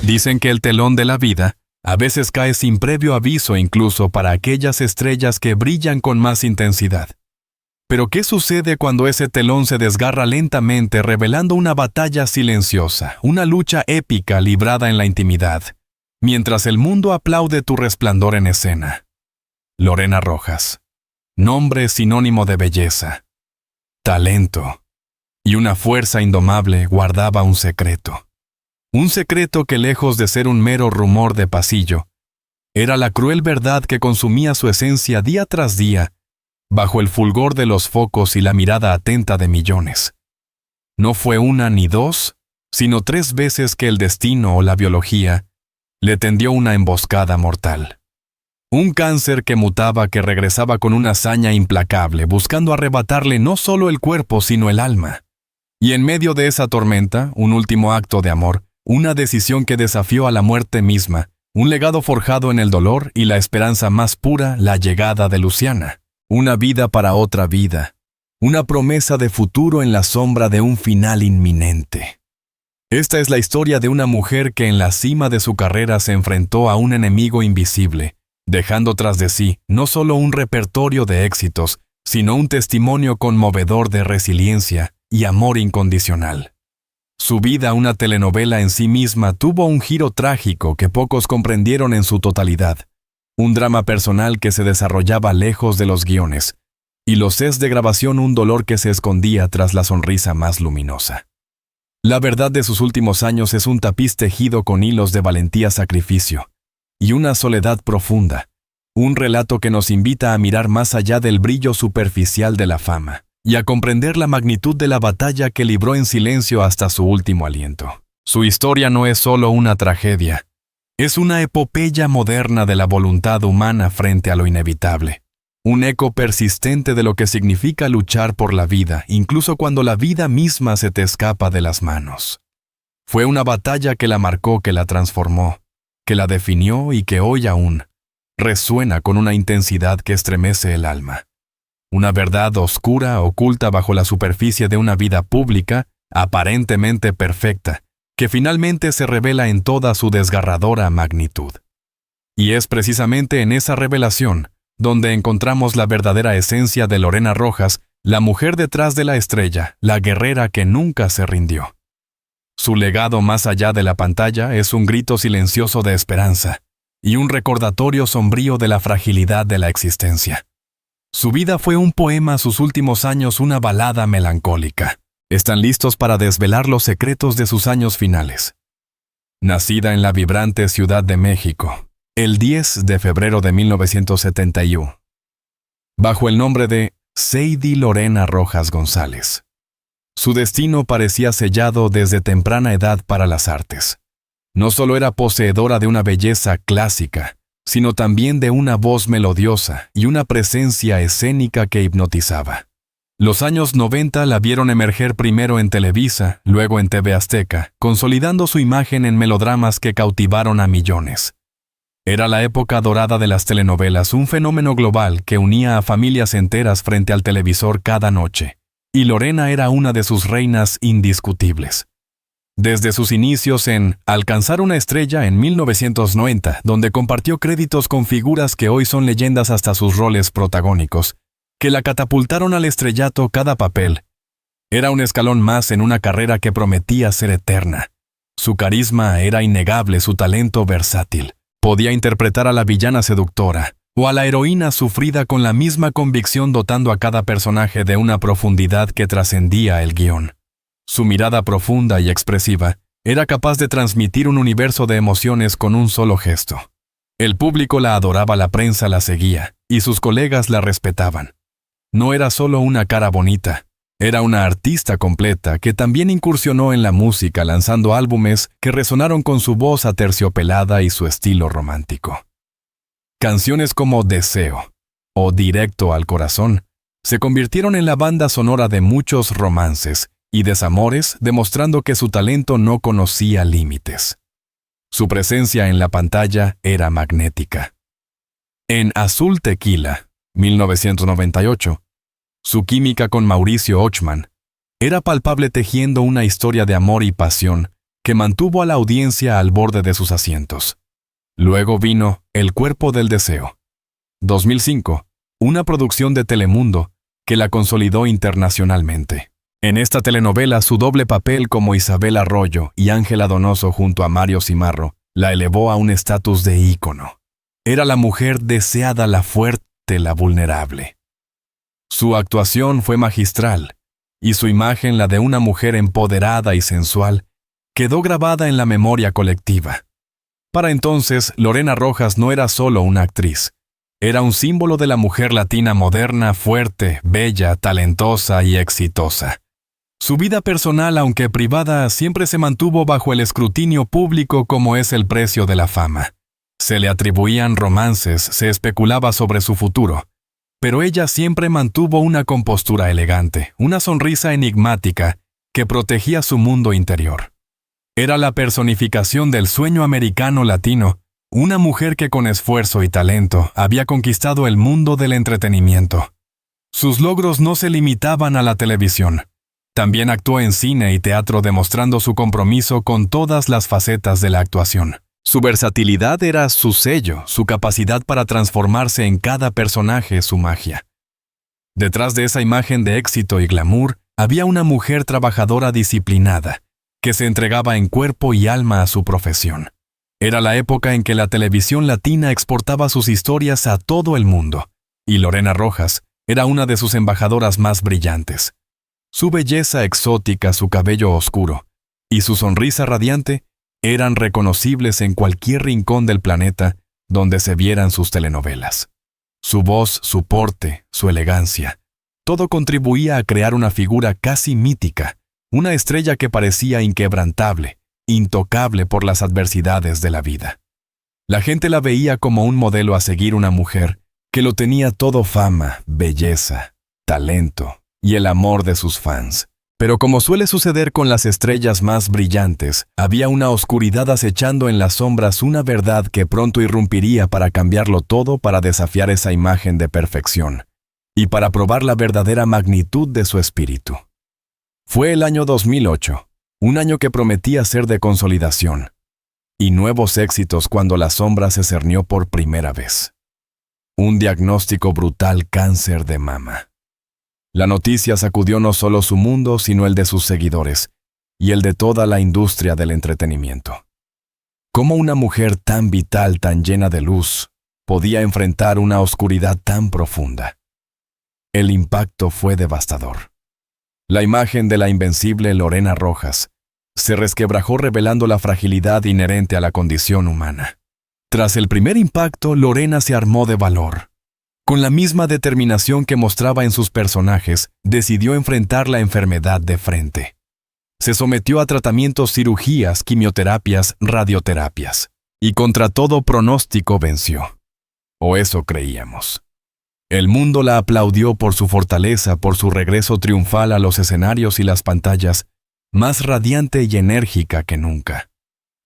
Dicen que el telón de la vida a veces cae sin previo aviso incluso para aquellas estrellas que brillan con más intensidad. Pero ¿qué sucede cuando ese telón se desgarra lentamente revelando una batalla silenciosa, una lucha épica librada en la intimidad, mientras el mundo aplaude tu resplandor en escena? Lorena Rojas. Nombre sinónimo de belleza, talento y una fuerza indomable guardaba un secreto. Un secreto que, lejos de ser un mero rumor de pasillo, era la cruel verdad que consumía su esencia día tras día, bajo el fulgor de los focos y la mirada atenta de millones. No fue una ni dos, sino 3 veces que el destino o la biología le tendió una emboscada mortal. Un cáncer que mutaba, que regresaba con una hazaña implacable, buscando arrebatarle no solo el cuerpo, sino el alma. Y en medio de esa tormenta, un último acto de amor, una decisión que desafió a la muerte misma, un legado forjado en el dolor y la esperanza más pura, la llegada de Luciana. Una vida para otra vida, una promesa de futuro en la sombra de un final inminente. Esta es la historia de una mujer que en la cima de su carrera se enfrentó a un enemigo invisible, dejando tras de sí no solo un repertorio de éxitos, sino un testimonio conmovedor de resiliencia y amor incondicional. Su vida, una telenovela en sí misma, tuvo un giro trágico que pocos comprendieron en su totalidad. Un drama personal que se desarrollaba lejos de los guiones, y los sets de grabación un dolor que se escondía tras la sonrisa más luminosa. La verdad de sus últimos años es un tapiz tejido con hilos de valentía-sacrificio, y una soledad profunda, un relato que nos invita a mirar más allá del brillo superficial de la fama, y a comprender la magnitud de la batalla que libró en silencio hasta su último aliento. Su historia no es solo una tragedia, es una epopeya moderna de la voluntad humana frente a lo inevitable, un eco persistente de lo que significa luchar por la vida, incluso cuando la vida misma se te escapa de las manos. Fue una batalla que la marcó, que la transformó, que la definió y que hoy aún resuena con una intensidad que estremece el alma. Una verdad oscura oculta bajo la superficie de una vida pública, aparentemente perfecta, que finalmente se revela en toda su desgarradora magnitud. Y es precisamente en esa revelación donde encontramos la verdadera esencia de Lorena Rojas, la mujer detrás de la estrella, la guerrera que nunca se rindió. Su legado más allá de la pantalla es un grito silencioso de esperanza y un recordatorio sombrío de la fragilidad de la existencia. Su vida fue un poema, sus últimos años una balada melancólica. ¿Están listos para desvelar los secretos de sus años finales? Nacida en la vibrante Ciudad de México, el 10 de febrero de 1971, bajo el nombre de Seidy Lorena Rojas González. Su destino parecía sellado desde temprana edad para las artes. No solo era poseedora de una belleza clásica, sino también de una voz melodiosa y una presencia escénica que hipnotizaba. Los años 90 la vieron emerger primero en Televisa, luego en TV Azteca, consolidando su imagen en melodramas que cautivaron a millones. Era la época dorada de las telenovelas, un fenómeno global que unía a familias enteras frente al televisor cada noche, y Lorena era una de sus reinas indiscutibles. Desde sus inicios en Alcanzar una estrella en 1990, donde compartió créditos con figuras que hoy son leyendas hasta sus roles protagónicos, que la catapultaron al estrellato cada papel, era un escalón más en una carrera que prometía ser eterna. Su carisma era innegable, su talento versátil. Podía interpretar a la villana seductora o a la heroína sufrida con la misma convicción, dotando a cada personaje de una profundidad que trascendía el guión. Su mirada profunda y expresiva era capaz de transmitir un universo de emociones con un solo gesto. El público la adoraba, la prensa la seguía, y sus colegas la respetaban. No era solo una cara bonita, era una artista completa que también incursionó en la música, lanzando álbumes que resonaron con su voz aterciopelada y su estilo romántico. Canciones como Deseo o Directo al Corazón se convirtieron en la banda sonora de muchos romances y desamores, demostrando que su talento no conocía límites. Su presencia en la pantalla era magnética. En Azul Tequila, 1998, su química con Mauricio Ochman era palpable, tejiendo una historia de amor y pasión que mantuvo a la audiencia al borde de sus asientos. Luego vino El cuerpo del deseo. 2005, una producción de Telemundo que la consolidó internacionalmente. En esta telenovela, su doble papel como Isabel Arroyo y Ángela Donoso junto a Mario Cimarro la elevó a un estatus de ícono. Era la mujer deseada, la fuerte, la vulnerable. Su actuación fue magistral, y su imagen, la de una mujer empoderada y sensual, quedó grabada en la memoria colectiva. Para entonces, Lorena Rojas no era solo una actriz. Era un símbolo de la mujer latina moderna, fuerte, bella, talentosa y exitosa. Su vida personal, aunque privada, siempre se mantuvo bajo el escrutinio público como es el precio de la fama. Se le atribuían romances, se especulaba sobre su futuro. Pero ella siempre mantuvo una compostura elegante, una sonrisa enigmática que protegía su mundo interior. Era la personificación del sueño americano latino, una mujer que con esfuerzo y talento había conquistado el mundo del entretenimiento. Sus logros no se limitaban a la televisión. También actuó en cine y teatro demostrando su compromiso con todas las facetas de la actuación. Su versatilidad era su sello, su capacidad para transformarse en cada personaje, su magia. Detrás de esa imagen de éxito y glamour, había una mujer trabajadora disciplinada, que se entregaba en cuerpo y alma a su profesión. Era la época en que la televisión latina exportaba sus historias a todo el mundo, y Lorena Rojas era una de sus embajadoras más brillantes. Su belleza exótica, su cabello oscuro y su sonrisa radiante eran reconocibles en cualquier rincón del planeta donde se vieran sus telenovelas. Su voz, su porte, su elegancia, todo contribuía a crear una figura casi mítica, una estrella que parecía inquebrantable, intocable por las adversidades de la vida. La gente la veía como un modelo a seguir, una mujer que lo tenía todo: fama, belleza, talento y el amor de sus fans. Pero como suele suceder con las estrellas más brillantes, había una oscuridad acechando en las sombras, una verdad que pronto irrumpiría para cambiarlo todo, para desafiar esa imagen de perfección y para probar la verdadera magnitud de su espíritu. Fue el año 2008, un año que prometía ser de consolidación y nuevos éxitos cuando la sombra se cernió por primera vez. Un diagnóstico brutal: cáncer de mama. La noticia sacudió no solo su mundo, sino el de sus seguidores y el de toda la industria del entretenimiento. ¿Cómo una mujer tan vital, tan llena de luz, podía enfrentar una oscuridad tan profunda? El impacto fue devastador. La imagen de la invencible Lorena Rojas se resquebrajó, revelando la fragilidad inherente a la condición humana. Tras el primer impacto, Lorena se armó de valor. Con la misma determinación que mostraba en sus personajes, decidió enfrentar la enfermedad de frente. Se sometió a tratamientos, cirugías, quimioterapias, radioterapias, y contra todo pronóstico venció. O eso creíamos. El mundo la aplaudió por su fortaleza, por su regreso triunfal a los escenarios y las pantallas, más radiante y enérgica que nunca.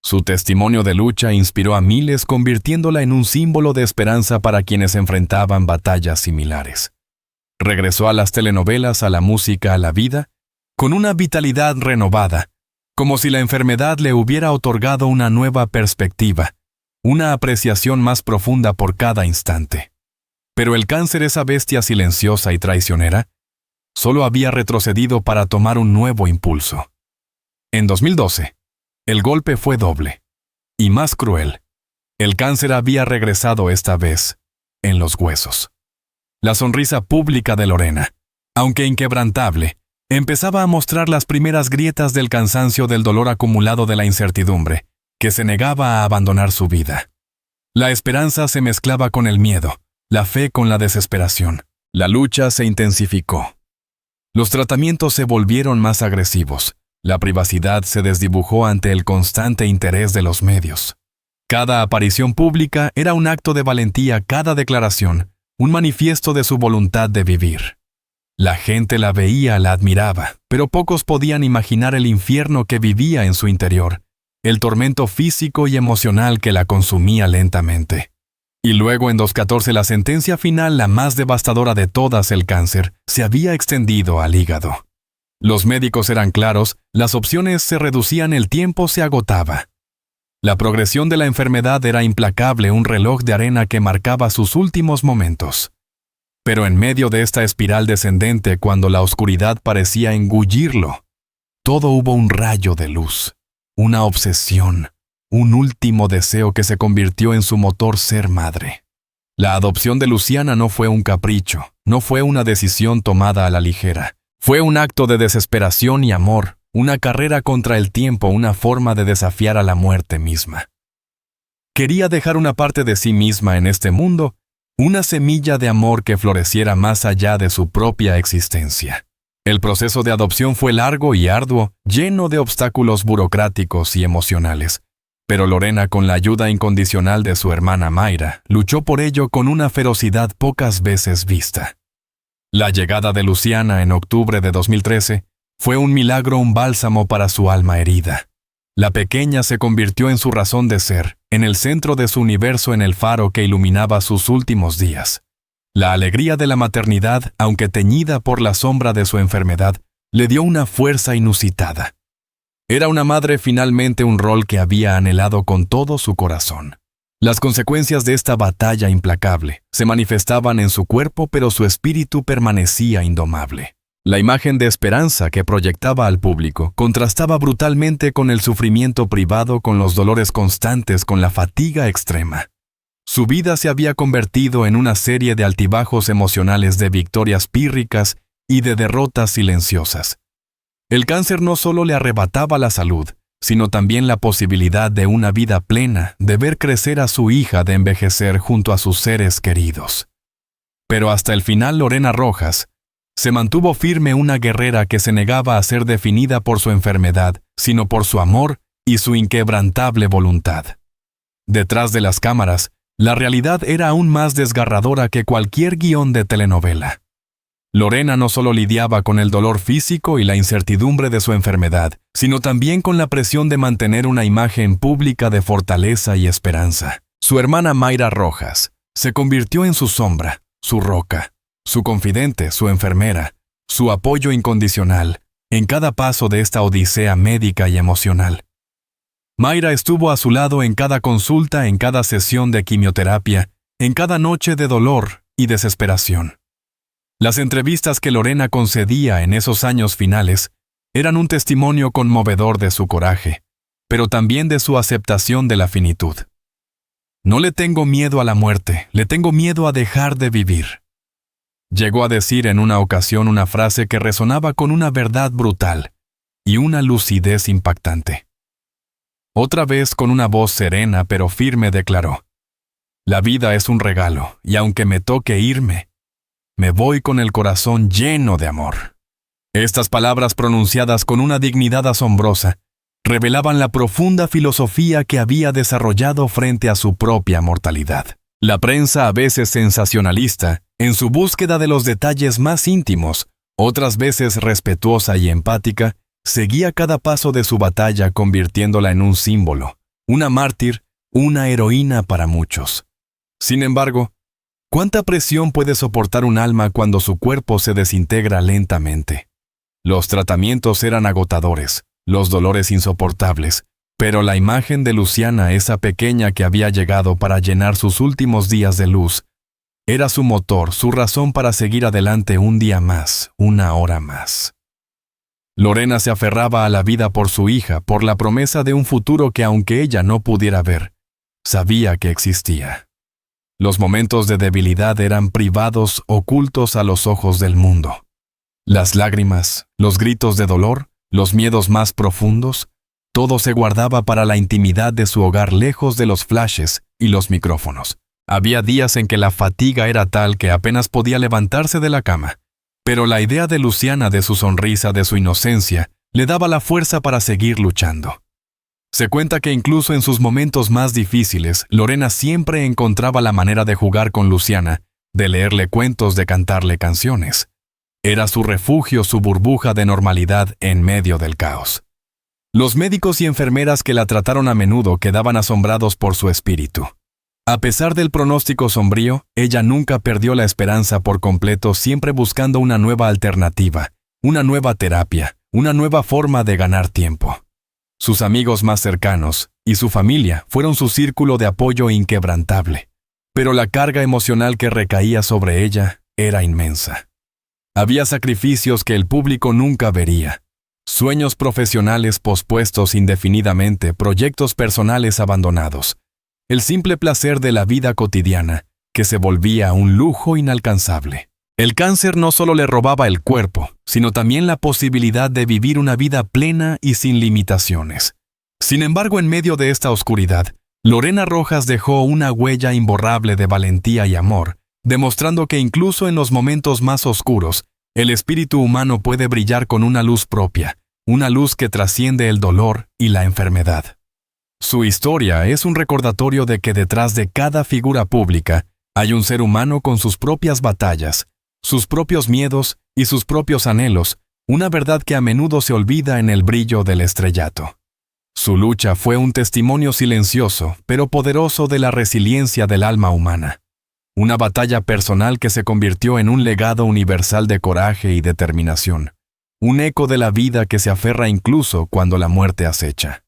Su testimonio de lucha inspiró a miles, convirtiéndola en un símbolo de esperanza para quienes enfrentaban batallas similares. Regresó a las telenovelas, a la música, a la vida, con una vitalidad renovada, como si la enfermedad le hubiera otorgado una nueva perspectiva, una apreciación más profunda por cada instante. Pero el cáncer, esa bestia silenciosa y traicionera, solo había retrocedido para tomar un nuevo impulso. En 2012, el golpe fue doble y más cruel. El cáncer había regresado esta vez en los huesos. La sonrisa pública de Lorena, aunque inquebrantable, empezaba a mostrar las primeras grietas del cansancio, del dolor acumulado, de la incertidumbre, que se negaba a abandonar su vida. La esperanza se mezclaba con el miedo, la fe con la desesperación. La lucha se intensificó. Los tratamientos se volvieron más agresivos. La privacidad se desdibujó ante el constante interés de los medios. Cada aparición pública era un acto de valentía, cada declaración, un manifiesto de su voluntad de vivir. La gente la veía, la admiraba, pero pocos podían imaginar el infierno que vivía en su interior, el tormento físico y emocional que la consumía lentamente. Y luego, en 2014, la sentencia final, la más devastadora de todas: el cáncer, se había extendido al hígado. Los médicos eran claros, las opciones se reducían, el tiempo se agotaba. La progresión de la enfermedad era implacable, un reloj de arena que marcaba sus últimos momentos. Pero en medio de esta espiral descendente, cuando la oscuridad parecía engullirlo, todo hubo un rayo de luz, una obsesión, un último deseo que se convirtió en su motor: ser madre. La adopción de Luciana no fue un capricho, no fue una decisión tomada a la ligera. Fue un acto de desesperación y amor, una carrera contra el tiempo, una forma de desafiar a la muerte misma. Quería dejar una parte de sí misma en este mundo, una semilla de amor que floreciera más allá de su propia existencia. El proceso de adopción fue largo y arduo, lleno de obstáculos burocráticos y emocionales. Pero Lorena, con la ayuda incondicional de su hermana Mayra, luchó por ello con una ferocidad pocas veces vista. La llegada de Luciana en octubre de 2013 fue un milagro, un bálsamo para su alma herida. La pequeña se convirtió en su razón de ser, en el centro de su universo, en el faro que iluminaba sus últimos días. La alegría de la maternidad, aunque teñida por la sombra de su enfermedad, le dio una fuerza inusitada. Era una madre finalmente, un rol que había anhelado con todo su corazón. Las consecuencias de esta batalla implacable se manifestaban en su cuerpo, pero su espíritu permanecía indomable. La imagen de esperanza que proyectaba al público contrastaba brutalmente con el sufrimiento privado, con los dolores constantes, con la fatiga extrema. Su vida se había convertido en una serie de altibajos emocionales, de victorias pírricas y de derrotas silenciosas. El cáncer no solo le arrebataba la salud, sino también la posibilidad de una vida plena, de ver crecer a su hija, de envejecer junto a sus seres queridos. Pero hasta el final Lorena Rojas se mantuvo firme, una guerrera que se negaba a ser definida por su enfermedad, sino por su amor y su inquebrantable voluntad. Detrás de las cámaras, la realidad era aún más desgarradora que cualquier guión de telenovela. Lorena no solo lidiaba con el dolor físico y la incertidumbre de su enfermedad, sino también con la presión de mantener una imagen pública de fortaleza y esperanza. Su hermana Mayra Rojas se convirtió en su sombra, su roca, su confidente, su enfermera, su apoyo incondicional, en cada paso de esta odisea médica y emocional. Mayra estuvo a su lado en cada consulta, en cada sesión de quimioterapia, en cada noche de dolor y desesperación. Las entrevistas que Lorena concedía en esos años finales eran un testimonio conmovedor de su coraje, pero también de su aceptación de la finitud. No le tengo miedo a la muerte, le tengo miedo a dejar de vivir. Llegó a decir en una ocasión una frase que resonaba con una verdad brutal y una lucidez impactante. Otra vez, con una voz serena pero firme, declaró: «La vida es un regalo, y aunque me toque irme, me voy con el corazón lleno de amor». Estas palabras, pronunciadas con una dignidad asombrosa, revelaban la profunda filosofía que había desarrollado frente a su propia mortalidad. La prensa, a veces sensacionalista, en su búsqueda de los detalles más íntimos, otras veces respetuosa y empática, seguía cada paso de su batalla, convirtiéndola en un símbolo, una mártir, una heroína para muchos. Sin embargo, ¿cuánta presión puede soportar un alma cuando su cuerpo se desintegra lentamente? Los tratamientos eran agotadores, los dolores insoportables, pero la imagen de Luciana, esa pequeña que había llegado para llenar sus últimos días de luz, era su motor, su razón para seguir adelante un día más, una hora más. Lorena se aferraba a la vida por su hija, por la promesa de un futuro que, aunque ella no pudiera ver, sabía que existía. Los momentos de debilidad eran privados, ocultos a los ojos del mundo. Las lágrimas, los gritos de dolor, los miedos más profundos, todo se guardaba para la intimidad de su hogar, lejos de los flashes y los micrófonos. Había días en que la fatiga era tal que apenas podía levantarse de la cama, pero la idea de Luciana, de su sonrisa, de su inocencia, le daba la fuerza para seguir luchando. Se cuenta que incluso en sus momentos más difíciles, Lorena siempre encontraba la manera de jugar con Luciana, de leerle cuentos, de cantarle canciones. Era su refugio, su burbuja de normalidad en medio del caos. Los médicos y enfermeras que la trataron a menudo quedaban asombrados por su espíritu. A pesar del pronóstico sombrío, ella nunca perdió la esperanza por completo, siempre buscando una nueva alternativa, una nueva terapia, una nueva forma de ganar tiempo. Sus amigos más cercanos y su familia fueron su círculo de apoyo inquebrantable, pero la carga emocional que recaía sobre ella era inmensa. Había sacrificios que el público nunca vería, sueños profesionales pospuestos indefinidamente, proyectos personales abandonados, el simple placer de la vida cotidiana, que se volvía un lujo inalcanzable. El cáncer no solo le robaba el cuerpo, sino también la posibilidad de vivir una vida plena y sin limitaciones. Sin embargo, en medio de esta oscuridad, Lorena Rojas dejó una huella imborrable de valentía y amor, demostrando que incluso en los momentos más oscuros, el espíritu humano puede brillar con una luz propia, una luz que trasciende el dolor y la enfermedad. Su historia es un recordatorio de que detrás de cada figura pública hay un ser humano con sus propias batallas, sus propios miedos y sus propios anhelos, una verdad que a menudo se olvida en el brillo del estrellato. Su lucha fue un testimonio silencioso, pero poderoso de la resiliencia del alma humana. Una batalla personal que se convirtió en un legado universal de coraje y determinación. Un eco de la vida que se aferra incluso cuando la muerte acecha.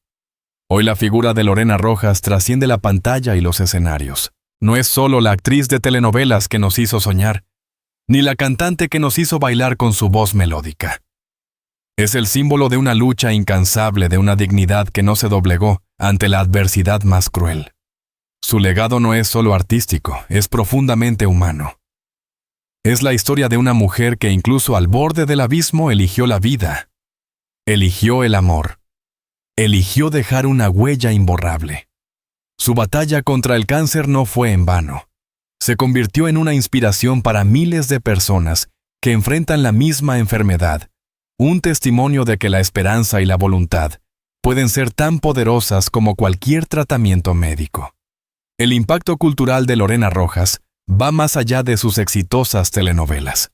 Hoy la figura de Lorena Rojas trasciende la pantalla y los escenarios. No es solo la actriz de telenovelas que nos hizo soñar, ni la cantante que nos hizo bailar con su voz melódica. Es el símbolo de una lucha incansable, de una dignidad que no se doblegó ante la adversidad más cruel. Su legado no es solo artístico, es profundamente humano. Es la historia de una mujer que incluso al borde del abismo eligió la vida, eligió el amor, eligió dejar una huella imborrable. Su batalla contra el cáncer no fue en vano. Se convirtió en una inspiración para miles de personas que enfrentan la misma enfermedad, un testimonio de que la esperanza y la voluntad pueden ser tan poderosas como cualquier tratamiento médico. El impacto cultural de Lorena Rojas va más allá de sus exitosas telenovelas.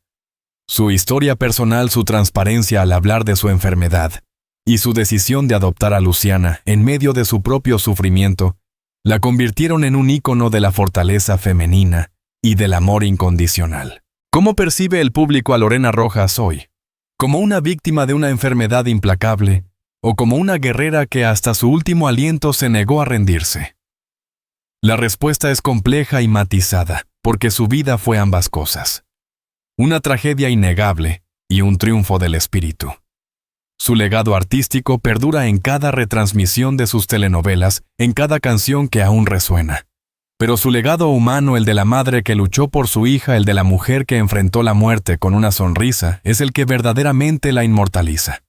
Su historia personal, su transparencia al hablar de su enfermedad y su decisión de adoptar a Luciana en medio de su propio sufrimiento, la convirtieron en un ícono de la fortaleza femenina y del amor incondicional. ¿Cómo percibe el público a Lorena Rojas hoy? ¿Como una víctima de una enfermedad implacable o como una guerrera que hasta su último aliento se negó a rendirse? La respuesta es compleja y matizada, porque su vida fue ambas cosas. Una tragedia innegable y un triunfo del espíritu. Su legado artístico perdura en cada retransmisión de sus telenovelas, en cada canción que aún resuena. Pero su legado humano, el de la madre que luchó por su hija, el de la mujer que enfrentó la muerte con una sonrisa, es el que verdaderamente la inmortaliza.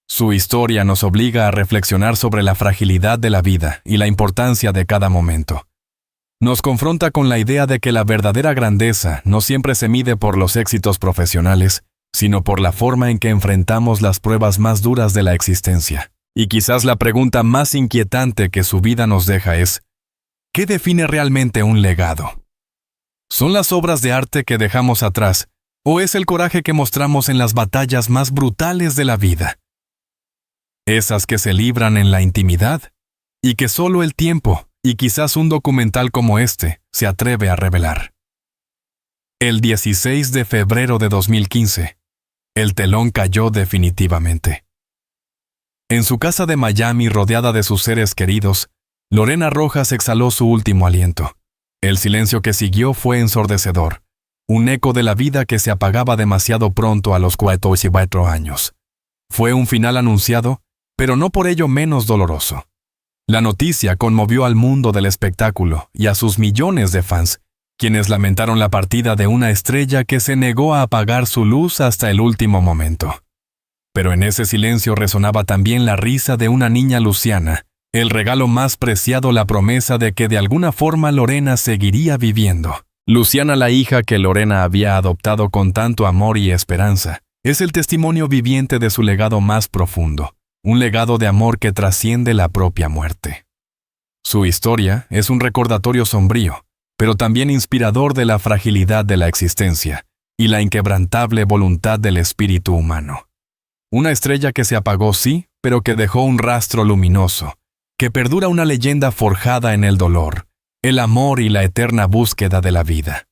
Su historia nos obliga a reflexionar sobre la fragilidad de la vida y la importancia de cada momento. Nos confronta con la idea de que la verdadera grandeza no siempre se mide por los éxitos profesionales, sino por la forma en que enfrentamos las pruebas más duras de la existencia. Y quizás la pregunta más inquietante que su vida nos deja es, ¿qué define realmente un legado? ¿Son las obras de arte que dejamos atrás, o es el coraje que mostramos en las batallas más brutales de la vida? Esas que se libran en la intimidad, y que solo el tiempo, y quizás un documental como este, se atreve a revelar. El 16 de febrero de 2015, el telón cayó definitivamente. En su casa de Miami, rodeada de sus seres queridos, Lorena Rojas exhaló su último aliento. El silencio que siguió fue ensordecedor, un eco de la vida que se apagaba demasiado pronto a los 44 años. Fue un final anunciado, pero no por ello menos doloroso. La noticia conmovió al mundo del espectáculo y a sus millones de fans, quienes lamentaron la partida de una estrella que se negó a apagar su luz hasta el último momento. Pero en ese silencio resonaba también la risa de una niña Luciana, el regalo más preciado, la promesa de que de alguna forma Lorena seguiría viviendo. Luciana, la hija que Lorena había adoptado con tanto amor y esperanza, es el testimonio viviente de su legado más profundo, un legado de amor que trasciende la propia muerte. Su historia es un recordatorio sombrío, pero también inspirador de la fragilidad de la existencia y la inquebrantable voluntad del espíritu humano. Una estrella que se apagó, sí, pero que dejó un rastro luminoso, que perdura, una leyenda forjada en el dolor, el amor y la eterna búsqueda de la vida.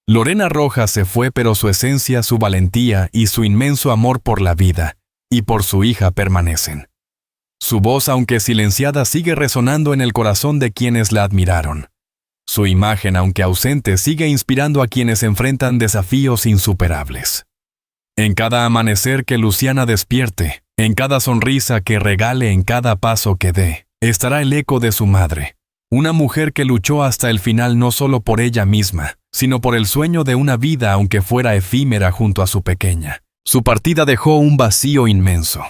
Lorena Rojas se fue, pero su esencia, su valentía y su inmenso amor por la vida y por su hija permanecen. Su voz, aunque silenciada, sigue resonando en el corazón de quienes la admiraron. Su imagen, aunque ausente, sigue inspirando a quienes enfrentan desafíos insuperables. En cada amanecer que Luciana despierte, en cada sonrisa que regale, en cada paso que dé, estará el eco de su madre. Una mujer que luchó hasta el final no solo por ella misma, sino por el sueño de una vida aunque fuera efímera junto a su pequeña. Su partida dejó un vacío inmenso.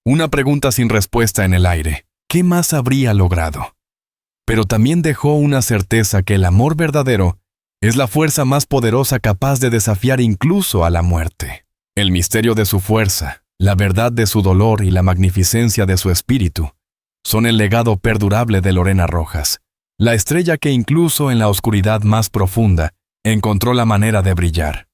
Una pregunta sin respuesta en el aire. ¿Qué más habría logrado? Pero también dejó una certeza que el amor verdadero es la fuerza más poderosa capaz de desafiar incluso a la muerte. El misterio de su fuerza, la verdad de su dolor y la magnificencia de su espíritu son el legado perdurable de Lorena Rojas, la estrella que incluso en la oscuridad más profunda encontró la manera de brillar.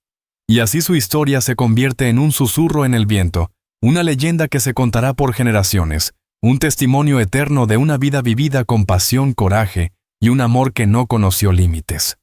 Y así su historia se convierte en un susurro en el viento, una leyenda que se contará por generaciones, un testimonio eterno de una vida vivida con pasión, coraje y un amor que no conoció límites.